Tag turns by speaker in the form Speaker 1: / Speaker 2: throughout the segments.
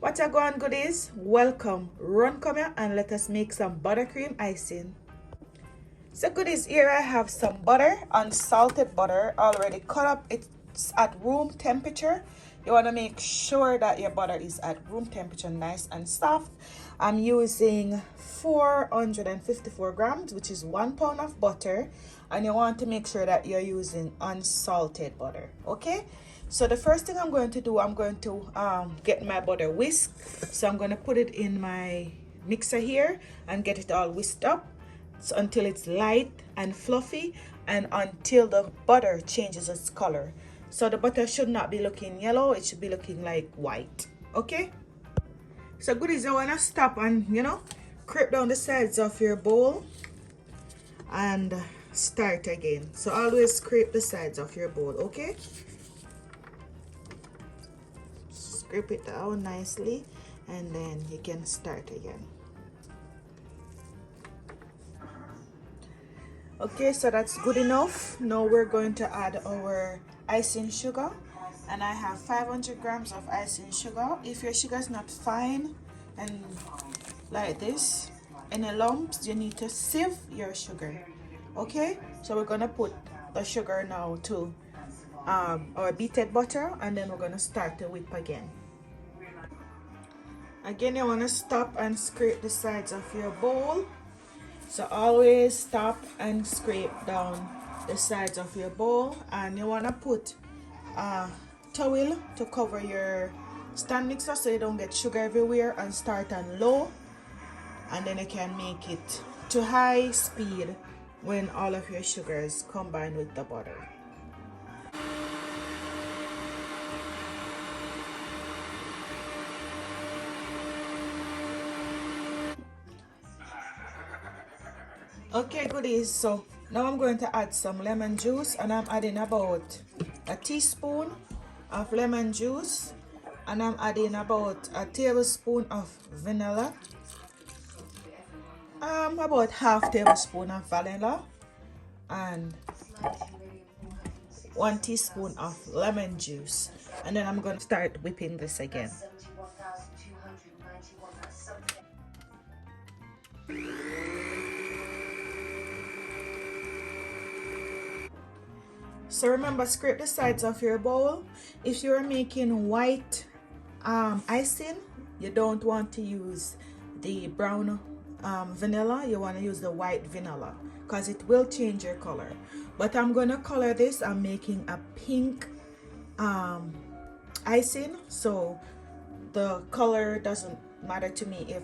Speaker 1: What a go on, goodies? Welcome. Run, come here and let us make some buttercream icing. So goodies, here I have some butter, unsalted butter, already cut up. It's at room temperature. You want to make sure that your butter is at room temperature, nice and soft. I'm using 454 grams, which is 1 pound of butter, and you want to make sure that you're using unsalted butter. Okay, so the first thing I'm going to do, I'm going to get my butter whisked. So I'm going to put it in my mixer here and get it all whisked up, so until it's light and fluffy and until the butter changes its color. So the butter should not be looking yellow, it should be looking like white. Okay, so goodies, you want to stop and creep down the sides of your bowl and start again. So always scrape the sides of your bowl. Okay, scrape it down nicely and then you can start again. Okay, so that's good enough. Now we're going to add our icing sugar, and I have 500 grams of icing sugar. If your sugar is not fine and like this, any lumps, you need to sieve your sugar. Okay, so we're gonna put the sugar now to our beaten butter, and then we're gonna start to whip again. Again, you want to stop and scrape the sides of your bowl. So always stop and scrape down the sides of your bowl, and you want to put a towel to cover your stand mixer so you don't get sugar everywhere, and start on low, and then you can make it to high speed when all of your sugars combine with the butter. Okay, goodies, so now I'm going to add some lemon juice, and I'm adding about a teaspoon of lemon juice, and I'm adding about a tablespoon of vanilla, about half tablespoon of vanilla, and 1 teaspoon of lemon juice, and then I'm going to start whipping this again. So remember, scrape the sides of your bowl. If you're making white icing, you don't want to use the brown vanilla. You want to use the white vanilla because it will change your color. But I'm going to color this. I'm making a pink icing, so the color doesn't matter to me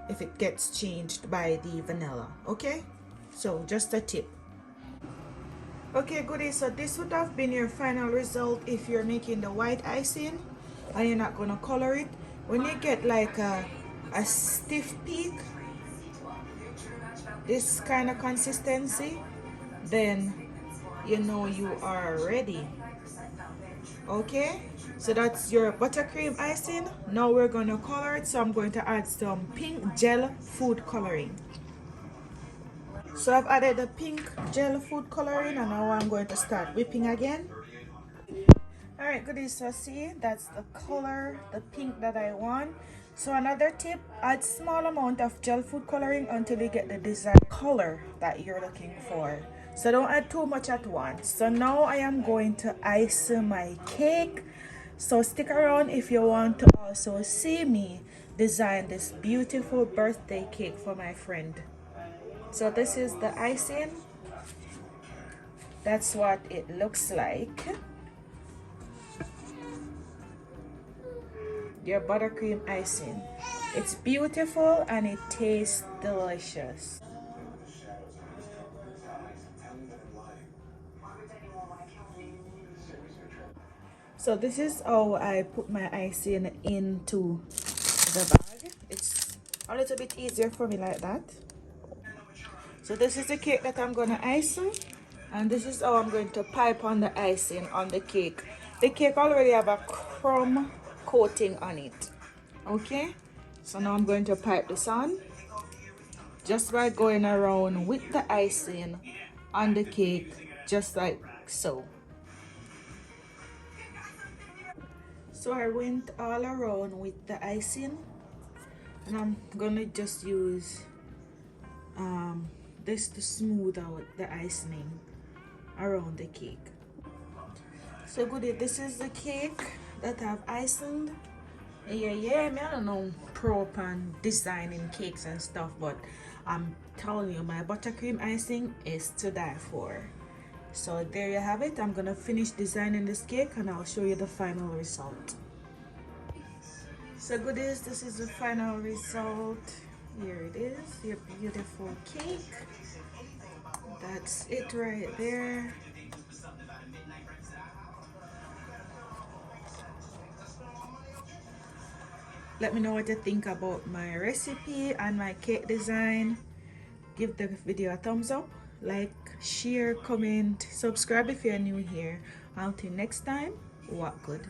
Speaker 1: if it gets changed by the vanilla. Okay, so just a tip. Okay, goodies, so this would have been your final result if you're making the white icing and you're not gonna color it. When you get like a stiff peak, this kind of consistency, then you know you are ready. Okay, so that's your buttercream icing. Now we're gonna color it, so I'm going to add some pink gel food coloring. So I've added the pink gel food coloring, and now I'm going to start whipping again. Alright, goodies, so see, that's the color, the pink that I want. So another tip, add small amount of gel food coloring until you get the desired color that you're looking for. So don't add too much at once. So now I am going to ice my cake. So stick around if you want to also see me design this beautiful birthday cake for my friend. So this is the icing. That's what it looks like. Your buttercream icing. It's beautiful and it tastes delicious. So this is how I put my icing into the bag. It's a little bit easier for me like that. So this is the cake that I'm going to ice, and this is how I'm going to pipe on the icing on the cake. The cake already have a crumb coating on it. Okay, so now I'm going to pipe this on just by going around with the icing on the cake, just like so. So I went all around with the icing, and I'm gonna just use this to smooth out the icing around the cake. So goodie, this is the cake that I've iced. Yeah, I don't know prop and designing cakes and stuff, but I'm telling you, my buttercream icing is to die for. So there you have it. I'm gonna finish designing this cake and I'll show you the final result. So goodies, this is the final result. Here it is, your beautiful cake. That's it right there. Let me know what you think about my recipe and my cake design. Give the video a thumbs up, like, share, comment, subscribe if you're new here. Until next time, what good.